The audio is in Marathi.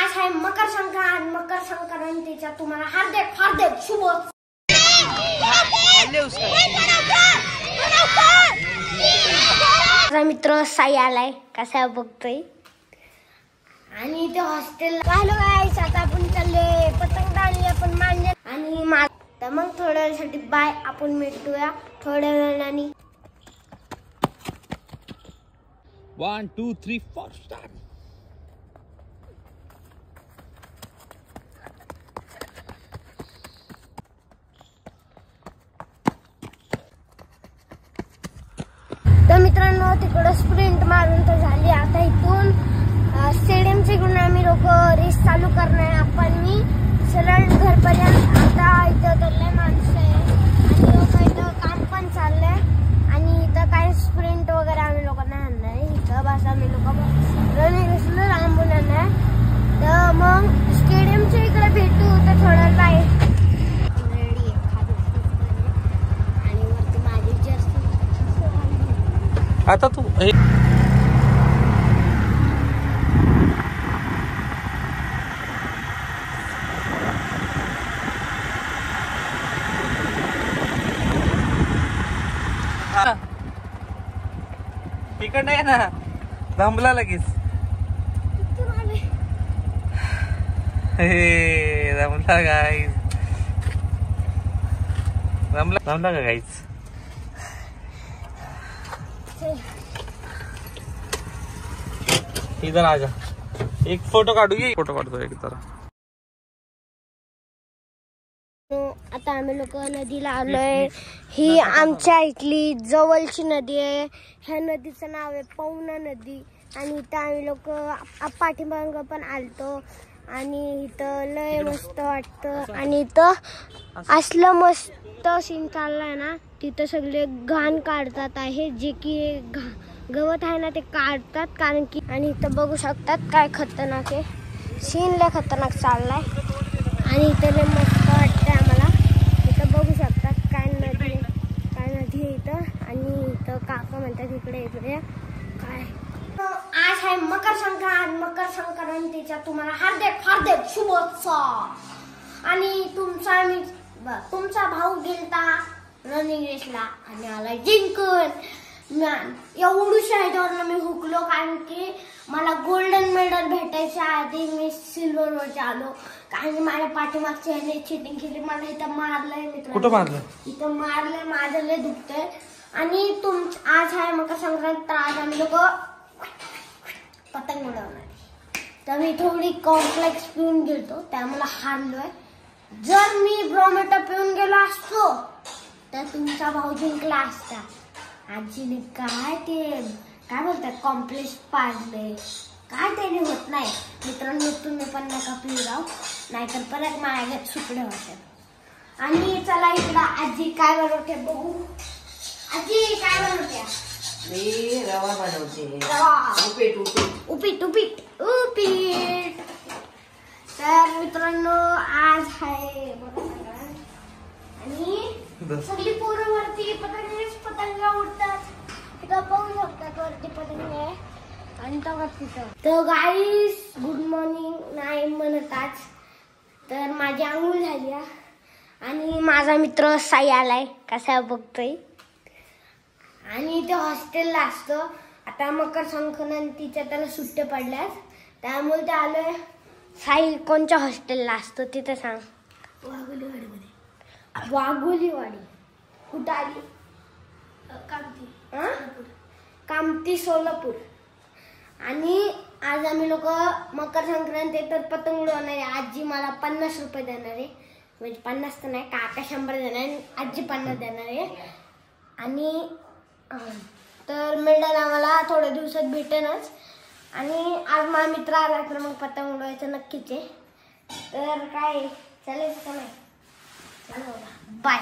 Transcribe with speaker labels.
Speaker 1: आज आहे मकर संक्रांत। मकर संक्रांतीच्या तुम्हाला हार्दिक हार्दिक शुभेच्छा। मित्र साई आलाय कसा बघतोय आणि ते हॉस्टेल हॅलो गाईस, आता आपण चालले पतंग डाळी आपण मांडले आणि तर मग थोड्या वेळासाठी बाय, आपण भेटूया थोड्या वेळाने।
Speaker 2: 1 2 3 4 स्टार्ट।
Speaker 1: तर मित्रांनो तिकडे स्प्रिंट मारून तर झाली। आता इथून स्टेडियमच्या इकडून आम्ही लोक रेस चालू करणार। आपण मी सरळ घरपर्यंत। आता इथं तर माणसं आहे आणि लोक इथं काम पण चाललंय आणि इथं काय स्प्रिंट वगैरे आम्ही लोकांना आणणार आहे। इथं बस आम्ही लोक रनिंग रेसला लांबून आणणार। तर मग स्टेडियमच्या इकडे भेटू तर थोडं काय रेडी आणि वरती माझी जास्त
Speaker 2: आता तू तिकडं आहे ना, थांबला लगेच। थांबला गाईस, थांबला का गाईस? इधर आ जा, एक फोटो काढू ये। फोटो काढतो एक जरा।
Speaker 1: आता आम्ही लोक नदीला आलोय। ही आमच्या इथली जवळची नदी आहे। ह्या नदीचं नाव आहे पवना नदी आणि इथं आम्ही लोक पाठीमाग पण आलतो आणि इथं लय मस्त वाटतं आणि इथं असलं मस्त सीन चाललाय ना। तिथं सगळे घाण काढतात आहे, जे की गवत आहे ना ते काढतात कारण की। आणि इथं बघू शकतात काय खतरनाक आहे सीन, लय खतरनाक चाललाय आणि इथं लय मस्त वाटतंय आम्हाला। इथं बघू शकतात काय नदी आहे इथं आणि इथं काका म्हणतात इकडे इकडे काय। आज आहे मकर संक्रांत। मकर संक्रांतीच्या तुम्हाला हार्दिक हार्दिक शुभेच्छा। आणि तुमचा भाऊ गेलता रनिंग रेसला आणि आला जिंकून। एवढूशा ह्याच्यावरनं मी हुकलो कारण की मला गोल्डन मेडल भेटायच्या आधी मी सिल्वर वरती आलो कारण की माझ्या पाठीमागच्या ह्याने चिटिंग केली। मला इथं मारलंय मित्र।
Speaker 2: कुठं मारलं?
Speaker 1: इथं मारलंय, माझं लय दुखतंय। आणि आज आहे मकर संक्रांत, तर आज आम्ही लोक पतंग उडवणार। तर मी थोडी कॉम्प्लेक्स पिऊन गेलो त्यामुळे हारलोय। जर मी ब्रोमेटो पिऊन गेलो असतो तर तुमचा भाऊ जिंकला असता। आजीने काय बोलतात कॉम्प्लेक्स पाडले काय, त्याने होत नाही मित्रांनो। तुम्ही पण नका पिऊ राव, नाहीतर परत माझ्यात सुकडे होतात। आणि चला इकडं आजी काय बनवते बघू। आजी काय बनवते?
Speaker 3: मी रवा बनवते।
Speaker 1: रवा,
Speaker 3: उपीट
Speaker 1: उपीट। तर मित्रांनो आज आहे आणि सगळी पोरं वरती पतंग उडतात। तिथं बघू शकतात वरती पतंग आहे आणि तर गाईस गुड मॉर्निंग नाही म्हणत आज, तर माझी आंघोळ झाली आणि माझा मित्र साई आलाय कसा बघतोय आणि ते हॉस्टेलला असतो। आता मकर संक्रांतीच्या त्याला सुट्ट्या पडल्यात त्यामुळे ते आलोय। साई कोणत्या हॉस्टेलला असतो तिथे सांग? वाघोलीवाडी कुठं आली? कामती सोलापूर। आणि आज आम्ही लोक मकर संक्रांती तर पतंग उडवणार आहे। आजी मला 50 रुपये देणार आहे, म्हणजे 50 तर नाही, काका 100 देणार आहे, आजी 50 देणार आहे। आणि तर मेडल आम्हाला थोड्या दिवसात भेटेनच आणि आज माझा मित्र आला तर मग पतंग उडवायचं नक्कीच आहे। तर काय चालेल का नाही? चलो बाय।